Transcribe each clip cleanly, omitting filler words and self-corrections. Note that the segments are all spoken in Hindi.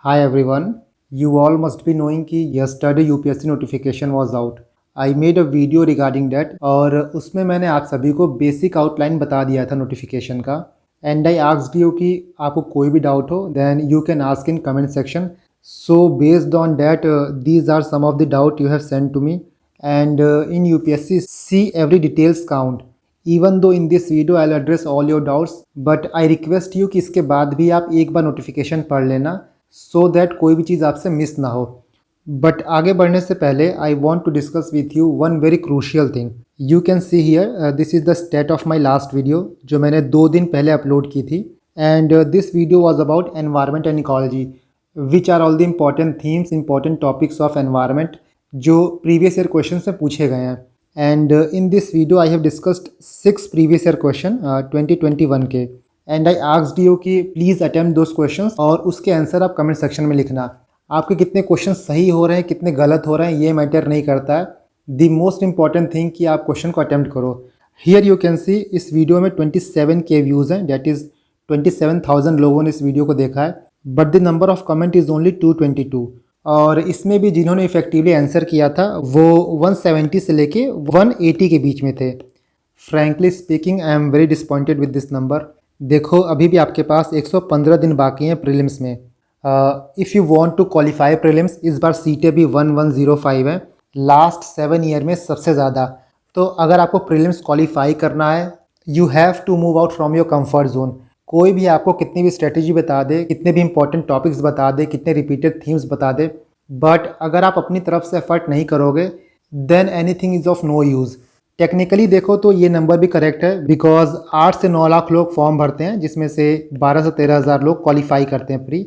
Hi everyone. You all must be knowing कि yesterday UPSC notification was out. I made a video regarding that और उसमें मैंने आप सभी को बेसिक आउटलाइन बता दिया था नोटिफिकेशन का एंड आई आस्क्ड यू कि आपको कोई भी डाउट हो then you can ask in comment section. So based on that, these are some of the doubt you have sent to me and in UPSC see every details count. Even though in this video I'll address all your doubts, but I request you कि इसके बाद भी आप एक बार नोटिफिकेशन पढ़ लेना सो दैट कोई भी चीज़ आपसे मिस ना हो. बट आगे बढ़ने से पहले I want to discuss with you one very crucial thing. You can see here this is the state of my last video जो मैंने 2 दिन पहले अपलोड की थी and this video was about environment and ecology which are all the important themes important topics of environment जो प्रीवियस ईयर क्वेश्चन में पूछे गए हैं. And in this video I have discussed 6 previous year question 2021 के एंड आई आस्क्ड यू कि प्लीज़ अटेम्प्ट दोस क्वेश्चंस और उसके आंसर आप कमेंट सेक्शन में लिखना. आपके कितने क्वेश्चन सही हो रहे हैं कितने गलत हो रहे हैं ये मैटर नहीं करता है. द मोस्ट इंपॉर्टेंट थिंग कि आप क्वेश्चन को अटेम्प्ट करो. हियर यू कैन सी इस वीडियो में 27K व्यूज़ हैं, डैट इज़ 27,000 लोगों ने इस वीडियो को देखा है, but the number of comment is only 222. और इसमें भी जिन्होंने इफेक्टिवली आंसर किया था वो 170 से लेके 180 के बीच में थे. Frankly speaking I am very disappointed with this number. देखो अभी भी आपके पास 115 दिन बाकी हैं प्रीलिम्स में. If you want to qualify prelims इस बार सीटें भी 1105 हैं, लास्ट 7 ईयर में सबसे ज़्यादा. तो अगर आपको प्रीलिम्स क्वालिफाई करना है you have to move out from your comfort zone. कोई भी आपको कितनी भी स्ट्रेटजी बता दे, कितने भी इंपॉर्टेंट टॉपिक्स बता दे, कितने रिपीटेड थीम्स बता दे, बट अगर आप अपनी तरफ से एफर्ट नहीं करोगे then anything is of no use. Technically देखो तो ये नंबर भी करेक्ट है बिकॉज 8 से 9 लाख लोग फॉर्म भरते हैं जिसमें से 12 से 13 हज़ार लोग क्वालिफाई करते हैं प्री.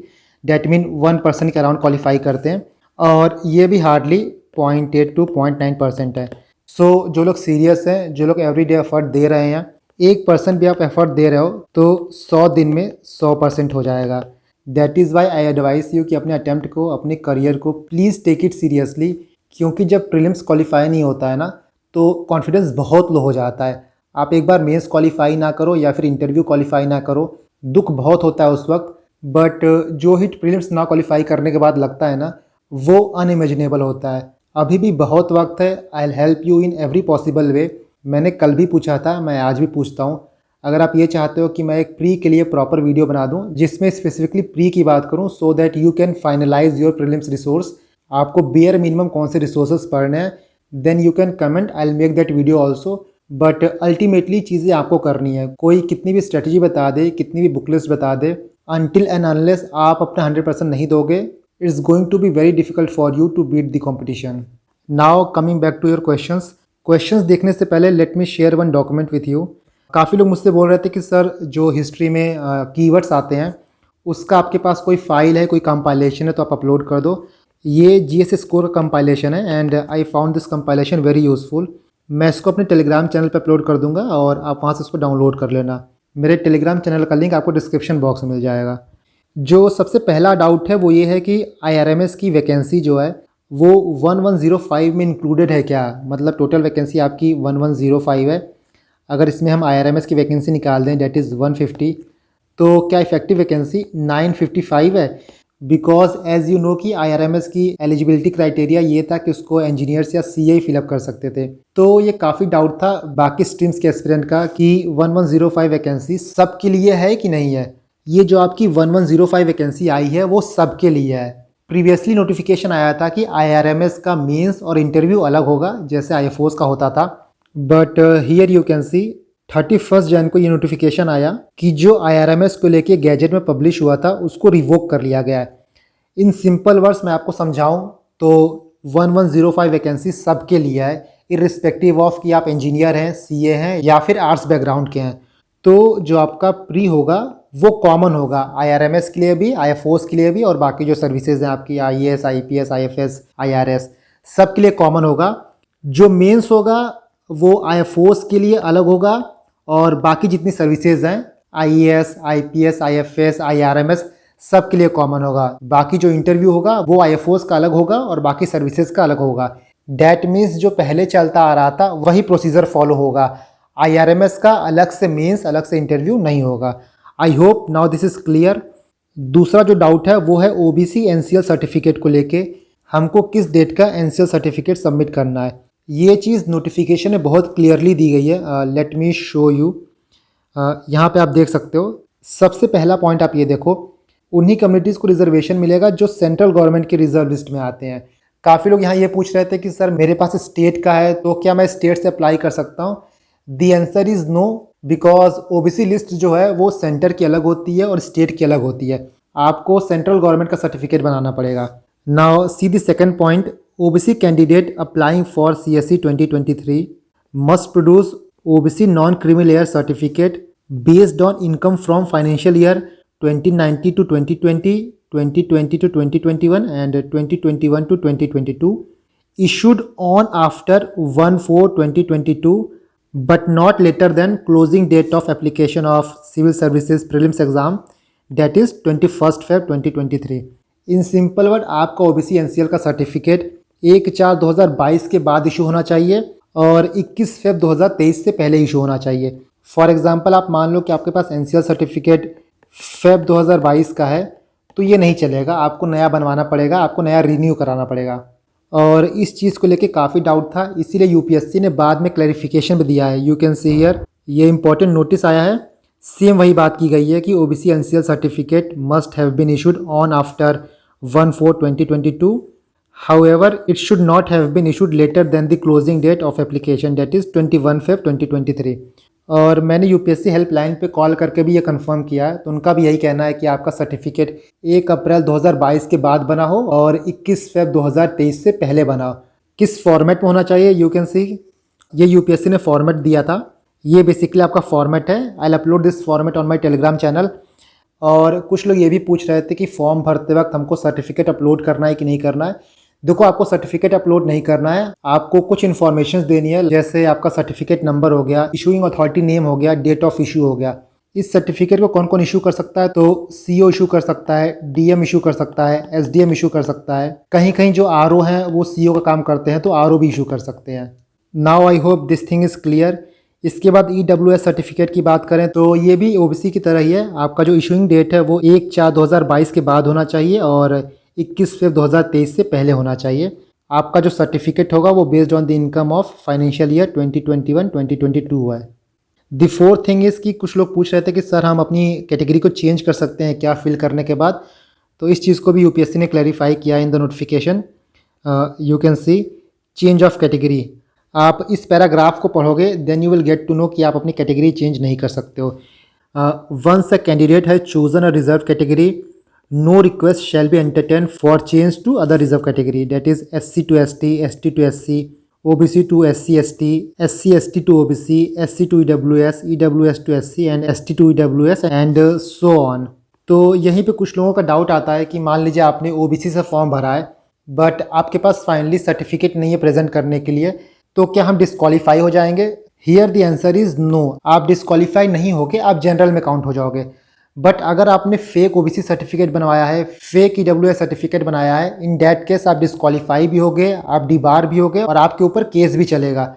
डैट मीन 1% के अराउंड क्वालिफाई करते हैं और ये भी हार्डली 0.8 to 0.9% है. सो जो लोग सीरियस हैं, जो लोग एवरीडे एफर्ट दे रहे हैं, 1% भी आप एफर्ट दे रहे हो तो 100 दिन में 100% हो जाएगा. That is why I advice you कि अपने अटैम्प्ट को, अपने करियर को प्लीज़ टेक इट सीरियसली. क्योंकि जब प्रीलिम्स क्वालिफाई नहीं होता है ना तो कॉन्फिडेंस बहुत लो हो जाता है. आप एक बार मेंस क्वालिफाई ना करो या फिर इंटरव्यू क्वालिफाई ना करो, दुख बहुत होता है उस वक्त, बट जो हिट प्रीलिम्स ना क्वालिफाई करने के बाद लगता है ना वो अनइमेजिनेबल होता है. अभी भी बहुत वक्त है. I will help you in every possible way. मैंने कल भी पूछा था, मैं आज भी पूछता हूँ. अगर आप ये चाहते हो कि मैं एक प्री के लिए प्रॉपर वीडियो बना दूँ जिसमें स्पेसिफिकली प्री की बात करूँ so that you can finalise your prelims resource, आपको बेयर मिनिमम कौन से रिसोर्सेज पढ़ने हैं, then you can comment, I will make that video also. But ultimately चीज़ें आपको करनी है. कोई कितनी भी स्ट्रेटजी बता दे, कितनी भी बुक लिस्ट बता दे, अनटिल एंड अनलेस आप अपना 100% नहीं दोगे it's going to be very difficult for you to beat the competition. Now coming back to your questions देखने से पहले let me share one document with you. काफ़ी लोग मुझसे बोल रहे थे कि सर जो हिस्ट्री में कीवर्ड्स आते हैं उसका आपके पास कोई फाइल है, कोई कंपाइलेशन है तो आप अपलोड कर दो. ये GS स्कोर का कंपाइलेशन है and I found this compilation very useful. मैं इसको अपने टेलीग्राम चैनल पर अपलोड कर दूंगा और आप वहाँ से इसको डाउनलोड कर लेना. मेरे टेलीग्राम चैनल का लिंक आपको डिस्क्रिप्शन बॉक्स में मिल जाएगा. जो सबसे पहला डाउट है वो ये है कि IRMS की वैकेंसी जो है वो 1105 में इंक्लूडेड है क्या. मतलब टोटल वैकेंसी आपकी 1105 है. अगर इसमें हम IRMS की वैकेंसी निकाल दें डैट इज़ 150 तो क्या इफेक्टिव वैकेंसी 955 है. बिकॉज एज यू नो कि IRMS की एलिजिबिलिटी क्राइटेरिया ये था कि उसको इंजीनियर्स या CA फिलअप कर सकते थे. तो ये काफ़ी डाउट था बाकी स्ट्रीम्स के एस्पिरेंट का कि 1105 वैकेंसी सबके लिए है कि नहीं है. ये जो आपकी 1105 वैकेंसी आई है वो सबके लिए है. प्रीवियसली नोटिफिकेशन आया था कि IRMS का मेंस और इंटरव्यू अलग होगा जैसे IFOs का होता था, बट हियर यू कैन सी 31 जन को ये नोटिफिकेशन आया कि जो IRMS को लेके गैजेट में पब्लिश हुआ था उसको रिवोक कर लिया गया है. इन सिंपल वर्ड्स मैं आपको समझाऊं तो 1105 वैकेंसी सबके लिए है इर्रिस्पेक्टिव ऑफ कि आप इंजीनियर हैं, CA हैं या फिर आर्ट्स बैकग्राउंड के हैं. तो जो आपका प्री होगा वो कॉमन होगा IRMS के लिए भी, IFOs के लिए भी और बाकी जो सर्विसेज हैं आपकी IAS, IPS, IFS, IRS सब के लिए कॉमन होगा. जो मेंस होगा वो IFOs के लिए अलग होगा और बाकी जितनी सर्विसेज हैं IAS, IPS, IFS, IRMS सब के लिए कॉमन होगा. बाकी जो इंटरव्यू होगा वो IFOs का अलग होगा और बाकी सर्विसेज का अलग होगा. डैट मीन्स जो पहले चलता आ रहा था वही प्रोसीजर फॉलो होगा. IRMS का अलग से मेंस, अलग से इंटरव्यू नहीं होगा. I hope now this is clear. दूसरा जो डाउट है वो है ओबीसी एनसीएल सर्टिफिकेट को लेके, हमको किस डेट का एनसीएल सर्टिफिकेट सबमिट करना है। ये चीज़ नोटिफिकेशन में बहुत क्लियरली दी गई है। Let me show you. यहाँ पे आप देख सकते हो। सबसे पहला पॉइंट आप ये देखो, उन्हीं कम्युनिटीज़ को रिजर्वेशन मिलेगा जो सेंट्रल गवर्नमेंट के रिजर्व लिस्ट में आते हैं। काफ़ी लोग यहाँ ये पूछ रहे थे कि सर मेरे पास स्टेट का है तो क्या मैं स्टेट से अप्लाई कर सकता हूँ। The answer is no, because OBC list जो है वो सेंटर की अलग होती है और स्टेट की अलग होती है। आपको सेंट्रल गवर्नमेंट का सर्टिफिकेट बनाना पड़ेगा। Now see the second point, OBC candidate applying for CSC 2023 must produce OBC non creamy layer certificate based on income from financial year 2019 to 2020, 2020 to 2021 and 2021 to 2022 issued on after 1/4/2022 but not later than closing date of application of civil services prelims exam, that is 21st Feb 2023। In simple word आपका ओबीसी एनसीएल का सर्टिफिकेट 1/4/2022 के बाद इशू होना चाहिए और 21 Feb 2023 से पहले इशू होना चाहिए। फॉर एग्जांपल आप मान लो कि आपके पास एनसीएल सर्टिफिकेट फेब 2022 का है तो ये नहीं चलेगा, आपको नया बनवाना पड़ेगा, आपको नया रिन्यू कराना पड़ेगा। और इस चीज़ को लेके काफ़ी डाउट था, इसीलिए यूपीएससी ने बाद में क्लैरिफिकेशन भी दिया है। यू कैन सी हियर, ये इंपॉर्टेंट नोटिस आया है। सेम वही बात की गई है कि OBC NCL certificate must have been issued on after 1/4/2022, however it should not have been issued later than the closing date of application, that is 21 Feb 2023। और मैंने यूपीएससी हेल्पलाइन पे कॉल करके भी ये कंफर्म किया है, तो उनका भी यही कहना है कि आपका सर्टिफिकेट 1 अप्रैल 2022 के बाद बना हो और 21 फेब 2023 से पहले बना हो। किस फॉर्मेट में होना चाहिए, यू कैन सी, ये यूपीएससी ने फॉर्मेट दिया था। ये बेसिकली आपका फॉर्मेट है। I will upload this format on my Telegram channel. और कुछ लोग ये भी पूछ रहे थे कि फॉर्म भरते वक्त हमको सर्टिफिकेट अपलोड करना है कि नहीं करना है। देखो, आपको सर्टिफिकेट अपलोड नहीं करना है, आपको कुछ इन्फॉर्मेशन देनी है, जैसे आपका सर्टिफिकेट नंबर हो गया, इशूइंग अथॉरिटी नेम हो गया, डेट ऑफ इशू हो गया। इस सर्टिफिकेट को कौन कौन इशू कर सकता है, तो सीओ इशू कर सकता है, डीएम इशू कर सकता है, एसडीएम इशू कर सकता है। कहीं कहीं जो आरओ हैं वो सीओ का काम करते हैं तो आरओ भी इशू कर सकते हैं। Now I hope this thing is clear. इसके बाद ईडब्ल्यूएस सर्टिफिकेट की बात करें तो ये भी ओबीसी की तरह ही है। आपका जो इशूइंग डेट है वो 1/4/2022 के बाद होना चाहिए और 21 फेब 2023 से पहले होना चाहिए। आपका जो सर्टिफिकेट होगा वो based on the income of financial year 2021-2022 है। द फोर्थ थिंग इज़ कि कुछ लोग पूछ रहे थे कि सर हम अपनी कैटेगरी को चेंज कर सकते हैं क्या फिल करने के बाद, तो इस चीज़ को भी यूपीएससी ने क्लैरिफाई किया in the notification. You can see change of category. आप इस पैराग्राफ को पढ़ोगे then you will get to know कि आप अपनी कैटेगरी चेंज नहीं कर सकते हो। Once a candidate has chosen a reserve category, no request shall be entertained for change to other reserve category, that is SC to ST, ST to SC, OBC to SC ST, SC ST to OBC, SC to EWS, EWS to SC and ST to EWS and so on। तो यहीं पे कुछ लोगों का डाउट आता है कि मान लीजिए आपने OBC से फॉर्म भरा है बट आपके पास फाइनली सर्टिफिकेट नहीं है प्रेजेंट करने के लिए, तो क्या हम डिस्क्वालीफाई हो जाएंगे? Here the answer is no, आप डिस्क्वालीफाई नहीं होगे, आप जनरल में काउंट हो जाओगे। बट अगर आपने फेक ओबीसी सर्टिफिकेट बनवाया है, फेक ईडब्ल्यूएस सर्टिफिकेट बनाया है, इन दैट केस आप डिस्क्वालीफाई भी होगे, आप डिबार भी होगे और आपके ऊपर केस भी चलेगा।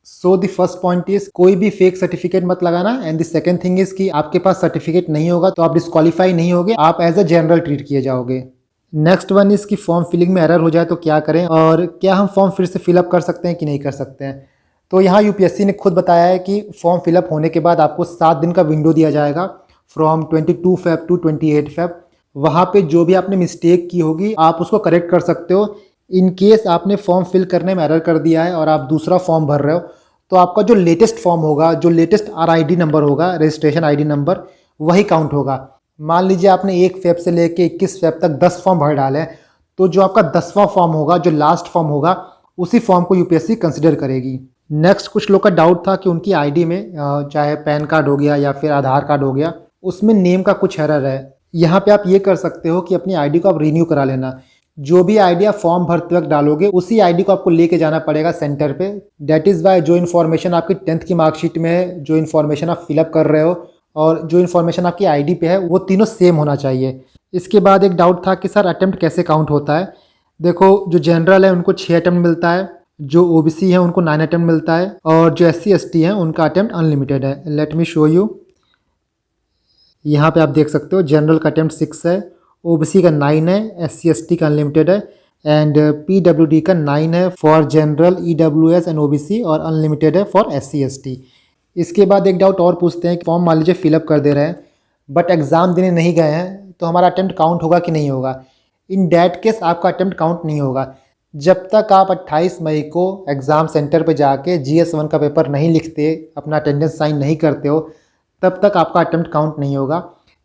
So the first point is कोई भी फेक सर्टिफिकेट मत लगाना। And the second thing is कि आपके पास सर्टिफिकेट नहीं होगा तो आप डिस्क्वालीफाई नहीं होगे, आप एज अ जनरल ट्रीट किए जाओगे। नेक्स्ट वन इज कि फॉर्म फिलिंग में एरर हो जाए तो क्या करें, और क्या हम फॉर्म फिर से फिलअप कर सकते हैं कि नहीं कर सकते हैं। तो यहाँ यूपीएससी ने खुद बताया है कि फॉर्म फिलअप होने के बाद आपको 7 दिन का विंडो दिया जाएगा फ्रॉम 22 फेब टू 28 फेब। वहाँ पे जो भी आपने मिस्टेक की होगी आप उसको करेक्ट कर सकते हो। इन केस आपने फॉर्म फिल करने में एरर कर दिया है और आप दूसरा फॉर्म भर रहे हो तो आपका जो लेटेस्ट फॉर्म होगा, जो लेटेस्ट RID नंबर होगा, रजिस्ट्रेशन ID नंबर, वही काउंट होगा। मान लीजिए आपने 1 फेब से लेके 21 फेब तक 10 फॉर्म भर डाले हैं, तो जो आपका 10वां फॉर्म होगा, जो लास्ट फॉर्म होगा, उसी फॉर्म को यूपीएससी कंसिडर करेगी। नेक्स्ट, कुछ लोग का डाउट था कि उनकी ID में चाहे पैन कार्ड हो गया या फिर आधार कार्ड हो गया, उसमें नेम का कुछ एरर है। यहाँ पे आप ये कर सकते हो कि अपनी आईडी को आप रिन्यू करा लेना। जो भी आईडी आप फॉर्म भरते वक्त डालोगे उसी आईडी को आपको लेके जाना पड़ेगा सेंटर पे। दैट इज़ वाई जो इन्फॉर्मेशन आपकी 10th की मार्कशीट में है, जो इन्फॉर्मेशन आप फिलअप कर रहे हो और जो इन्फॉर्मेशन आपकी आईडी पे है, वो तीनों सेम होना चाहिए। इसके बाद एक डाउट था कि सर अटेम्प्ट कैसे काउंट होता है। देखो, जो जनरल है उनको 6 अटेम्प्ट मिलता है, जो ओबीसी है उनको 9 अटेम्प्ट मिलता है और जो SC ST है उनका अटेम्प्ट अनलिमिटेड है। Let me show you. यहाँ पे आप देख सकते हो जनरल का अटेम्प्ट 6 है, ओबीसी का 9 है, एससी एसटी का अनलिमिटेड है एंड पीडब्ल्यूडी का 9 है for general, EWS and OBC और अनलिमिटेड है फॉर एससी एसटी। इसके बाद एक डाउट और पूछते हैं कि फॉर्म मान लीजिए फिलअप कर दे रहे हैं बट एग्ज़ाम देने नहीं गए हैं तो हमारा अटेम्प्ट काउंट होगा कि नहीं होगा। इन डैट केस आपका अटेम्प्ट काउंट नहीं होगा जब तक आप 28 मई को एग्ज़ाम सेंटर पे जाके GS1 का पेपर नहीं लिखते, अपना अटेंडेंस साइन नहीं करते हो, तब तक आपका अटेम्प्ट काउंट नहीं होगा।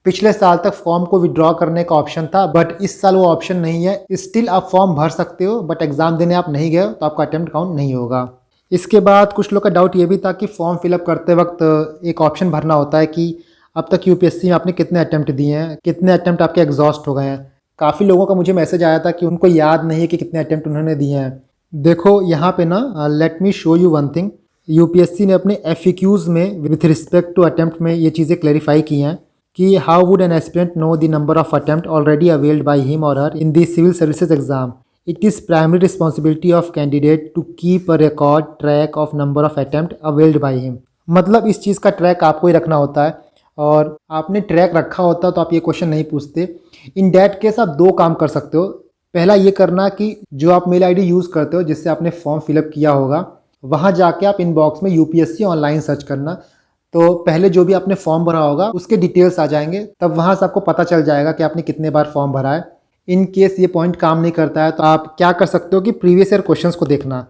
पिछले साल तक फॉर्म को विड्रॉ करने का ऑप्शन था बट इस साल वो ऑप्शन नहीं है। स्टिल आप फॉर्म भर सकते हो बट एग्ज़ाम देने आप नहीं गए तो आपका अटेम्प्ट काउंट नहीं होगा। इसके बाद कुछ लोग का डाउट ये भी था कि फॉर्म फिलअप करते वक्त एक ऑप्शन भरना होता है कि अब तक यूपीएससी में आपने कितने अटेम्प्ट दिए हैं, कितने अटेम्प्ट आपके एग्जॉस्ट हो गए हैं। काफ़ी लोगों का मुझे मैसेज आया था कि उनको याद नहीं है कि कितने अटेम्प्ट उन्होंने दिए हैं। देखो यहाँ पे ना let me show you one thing, UPSC ने अपने FAQs में विथ रिस्पेक्ट टू अटेम्प्ट में ये चीज़ें क्लैरिफाई की हैं कि how would an aspirant know the number of attempt already availed by him और her in the civil services exam. It is primary responsibility of candidate to keep a record track of number of attempt availed by him. मतलब इस चीज़ का ट्रैक आपको ही रखना होता है और आपने ट्रैक रखा होता तो आप ये क्वेश्चन नहीं पूछते। इन डैट केस आप दो काम कर सकते हो। पहला ये करना कि जो आप मेल आईडी यूज़ करते हो जिससे आपने फॉर्म फिलअप किया होगा, वहाँ जाके आप इनबॉक्स में यूपीएससी ऑनलाइन सर्च करना, तो पहले जो भी आपने फॉर्म भरा होगा उसके डिटेल्स आ जाएंगे, तब वहाँ से आपको पता चल जाएगा कि आपने कितने बार फॉर्म भरा है। इन केस ये पॉइंट काम नहीं करता है तो आप क्या कर सकते हो कि प्रीवियस ईयर क्वेश्चंस को देखना।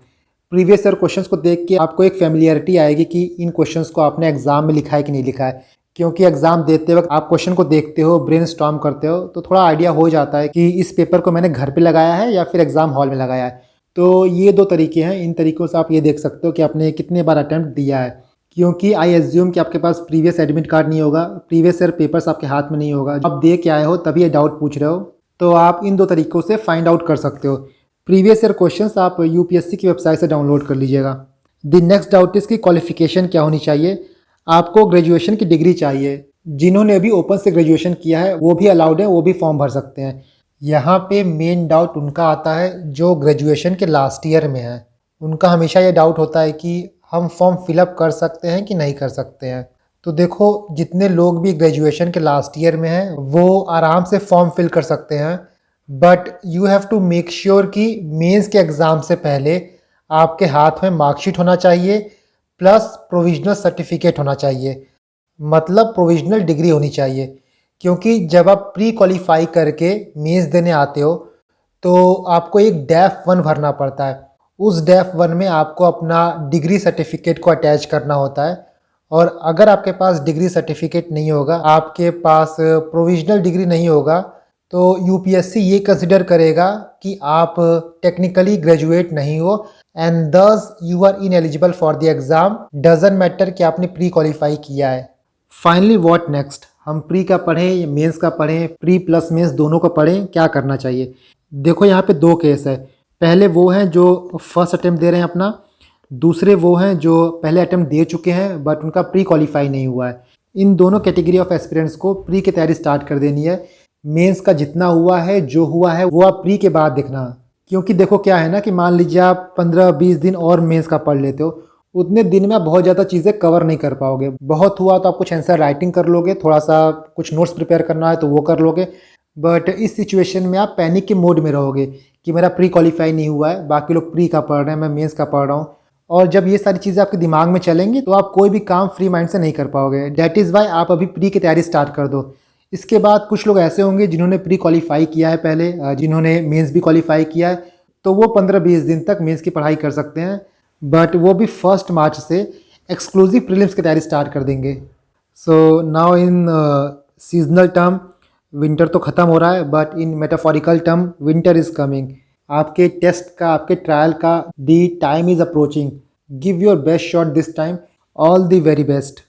प्रीवियस ईयर क्वेश्चंस को देख के आपको एक फेमिलियरिटी आएगी कि इन क्वेश्चंस को आपने एग्जाम में लिखा है कि नहीं लिखा है, क्योंकि एग्जाम देते वक्त आप क्वेश्चन को देखते हो, ब्रेनस्टॉर्म करते हो, तो थोड़ा आइडिया हो जाता है कि इस पेपर को मैंने घर पे लगाया है या फिर एग्जाम हॉल में लगाया है। तो ये दो तरीके हैं, इन तरीक़ों से आप ये देख सकते हो कि आपने कितने बार अटैम्प्ट दिया है। क्योंकि आई एज्यूम कि आपके पास प्रीवियस एडमिट कार्ड नहीं होगा, प्रीवियस ईयर पेपर्स आपके हाथ में नहीं होगा, आप दे के आए हो तभी ये डाउट पूछ रहे हो, तो आप इन दो तरीक़ों से फाइंड आउट कर सकते हो। प्रीवियस ईयर क्वेश्चंस आप यूपीएससी की वेबसाइट से डाउनलोड कर लीजिएगा। द नेक्स्ट डाउट इज़ की क्वालिफिकेशन क्या होनी चाहिए। आपको ग्रेजुएशन की डिग्री चाहिए। जिन्होंने अभी ओपन से ग्रेजुएशन किया है वो भी अलाउड है, वो भी फॉर्म भर सकते हैं। यहाँ पे मेन डाउट उनका आता है जो ग्रेजुएशन के लास्ट ईयर में है। उनका हमेशा ये डाउट होता है कि हम फॉर्म फिलअप कर सकते हैं कि नहीं कर सकते हैं। तो देखो, जितने लोग भी ग्रेजुएशन के लास्ट ईयर में हैं वो आराम से फॉर्म फिल कर सकते हैं, but you have to make sure कि मेंस के एग्ज़ाम से पहले आपके हाथ में मार्कशीट होना चाहिए प्लस प्रोविजनल सर्टिफिकेट होना चाहिए, मतलब प्रोविजनल डिग्री होनी चाहिए। क्योंकि जब आप प्री क्वालिफाई करके मेंस देने आते हो तो आपको एक DAF 1 भरना पड़ता है। उस DAF 1 में आपको अपना डिग्री सर्टिफिकेट को अटैच करना होता है, और अगर आपके पास डिग्री सर्टिफिकेट नहीं होगा, आपके पास प्रोविजनल डिग्री नहीं होगा, तो यूपीएससी ये कंसिडर करेगा कि आप टेक्निकली ग्रेजुएट नहीं हो and thus you are ineligible for the exam. Doesn't matter कि आपने प्री क्वालिफाई किया है। फाइनली व्हाट नेक्स्ट, हम प्री का पढ़ें, मेंस का पढ़ें, प्री प्लस मेंस दोनों का पढ़ें, क्या करना चाहिए। देखो यहाँ पे दो केस है। पहले वो हैं जो फर्स्ट अटेम्प्ट दे रहे हैं अपना, दूसरे वो हैं जो पहले अटेम्प्ट दे चुके हैं बट उनका प्री क्वालिफाई नहीं हुआ है। इन दोनों कैटेगरी ऑफ एस्पिरेंट्स को प्री की तैयारी स्टार्ट कर देनी है। मेंस का जितना हुआ है, जो हुआ है वो आप प्री के बाद देखना। क्योंकि देखो क्या है ना कि मान लीजिए आप 15-20 दिन और मेंस का पढ़ लेते हो, उतने दिन में आप बहुत ज़्यादा चीज़ें कवर नहीं कर पाओगे। बहुत हुआ तो आप कुछ आंसर राइटिंग कर लोगे, थोड़ा सा कुछ नोट्स प्रिपेयर करना है तो वो कर लोगे, बट इस सिचुएशन में आप पैनिक के मोड में रहोगे कि मेरा प्री क्वालिफाई नहीं हुआ है, बाकी लोग प्री का पढ़ रहे हैं, मैं मेंस का पढ़ रहा हूँ। और जब ये सारी चीज़ें आपके दिमाग में चलेंगी तो आप कोई भी काम फ्री माइंड से नहीं कर पाओगे। डैट इज़ वाई आप अभी प्री की तैयारी स्टार्ट कर दो। इसके बाद कुछ लोग ऐसे होंगे जिन्होंने प्री क्वालिफाई किया है पहले, जिन्होंने मेंस भी क्वालिफाई किया है, तो वो 15-20 दिन तक मेंस की पढ़ाई कर सकते हैं, बट वो भी 1 मार्च से एक्सक्लूसिव प्रीलिम्स की तैयारी स्टार्ट कर देंगे। So now in seasonal term winter तो ख़त्म हो रहा है, but in metaphorical term winter is coming. आपके टेस्ट का, आपके ट्रायल का the time is approaching. Give your best shot this time. All the very best.